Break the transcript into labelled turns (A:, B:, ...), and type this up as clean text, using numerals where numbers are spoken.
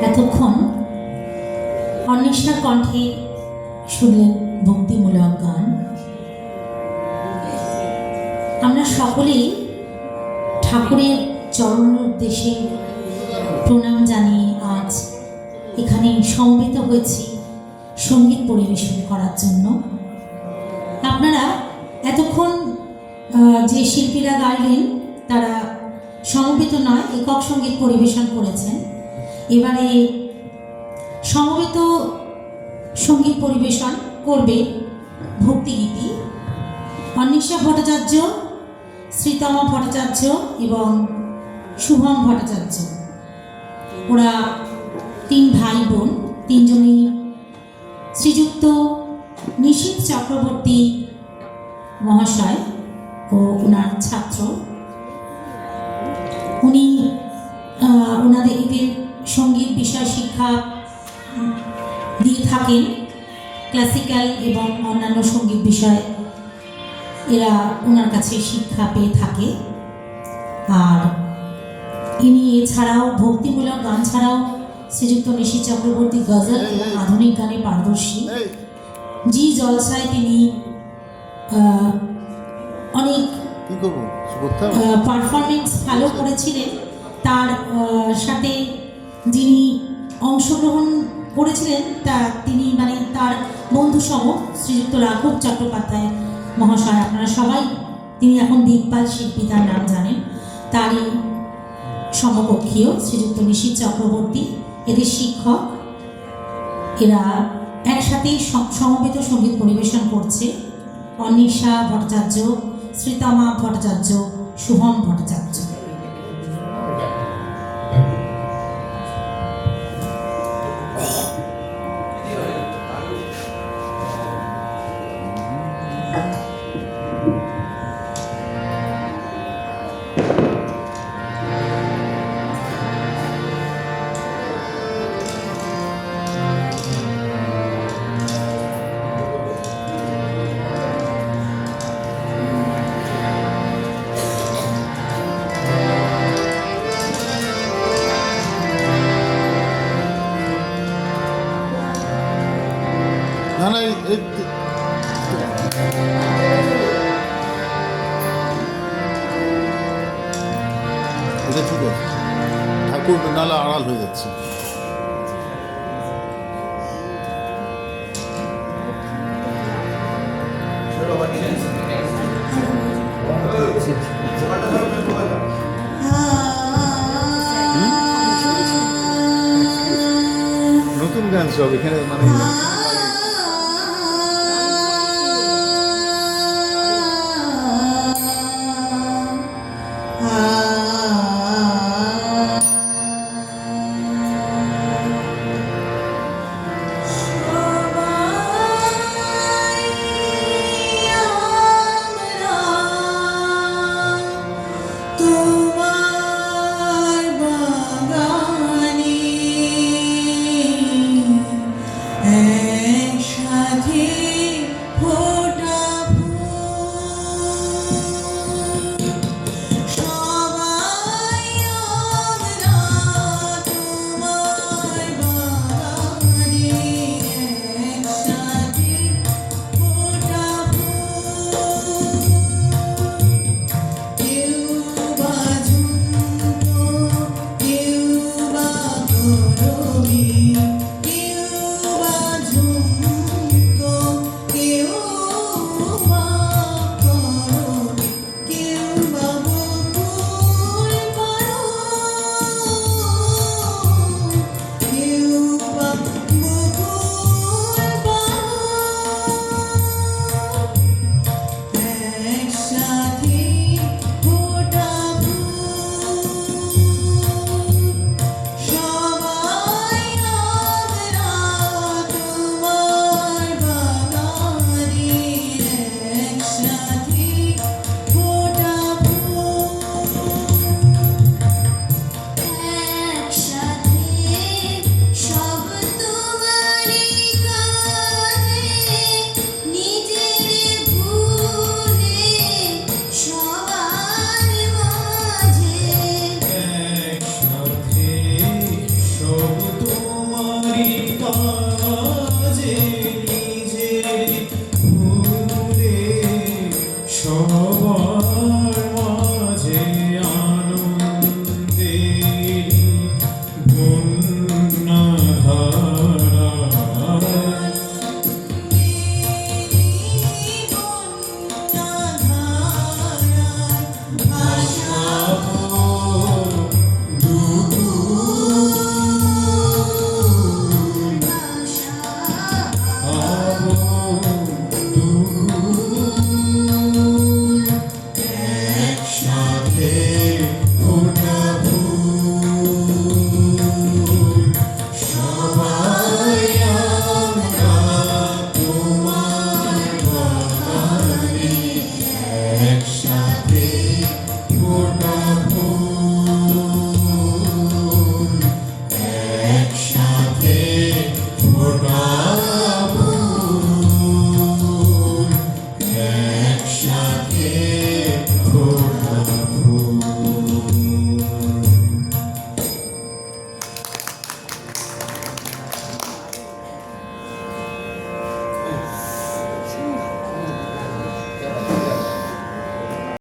A: এতক্ষণ অন্বেষার কণ্ঠে শুনলেন ভক্তিমূলক গান। আমরা সকলেই ঠাকুরের চরণ উদ্দেশ্যে প্রণাম জানিয়ে আজ এখানে সমবেত হয়েছি সঙ্গীত পরিবেশন করার জন্য। আপনারা এতক্ষণ যে শিল্পীরা গাইলেন তারা সমবেত নয়, একক সঙ্গীত পরিবেশন করেছেন। এবারে সমবেত সঙ্গীত পরিবেশন করবে ভক্তিগীতি অন্বেষা ভট্টাচার্য, শ্রীতমা ভট্টাচার্য এবং শুভম ভট্টাচার্য। ওরা তিন ভাই বোন, তিনজনই শ্রীযুক্ত নিশীথ চক্রবর্তী মহাশয় ও ওনার ছাত্র। উনি ওনাদের এদের সঙ্গীত বিষয় শিক্ষা দিয়ে থাকেন, ক্লাসিক্যাল এবং অন্যান্য সঙ্গীত বিষয় এরা ওনার কাছে শিক্ষা পেয়ে থাকে। আর ইনি এছাড়াও ভক্তিমূলক গান ছাড়াও শ্রীযুক্ত নিশীথ চক্রবর্তী গজল এবং আধুনিক গানে পারদর্শী। জি জলসায় তিনি অনেক পারফরমেন্স ভালো করেছিলেন। তার সাথে যিনি অংশগ্রহণ করেছিলেন তিনি মানে তার বন্ধুসহ শ্রীযুক্ত রাঘব চট্টোপাধ্যায় মহাশয়। আপনারা সবাই, তিনি এখন দিকপাল শিল্পী, তার নাম জানেন। তারই সমকক্ষীয় শ্রীযুক্ত নিশীথ চক্রবর্তী, এদের শিক্ষক। এরা একসাথে সমবেত সঙ্গীত পরিবেশন করছে অন্বেষা ভট্টাচার্য, শ্রীতমা ভট্টাচার্য, শুভম ভট্টাচার্য।
B: না না, এটা ঠিক আছে, ঠাকুর নালা আড়াল হয়ে যাচ্ছে। নতুন গান সব এখানে মানে
C: তোমার বাগানে হে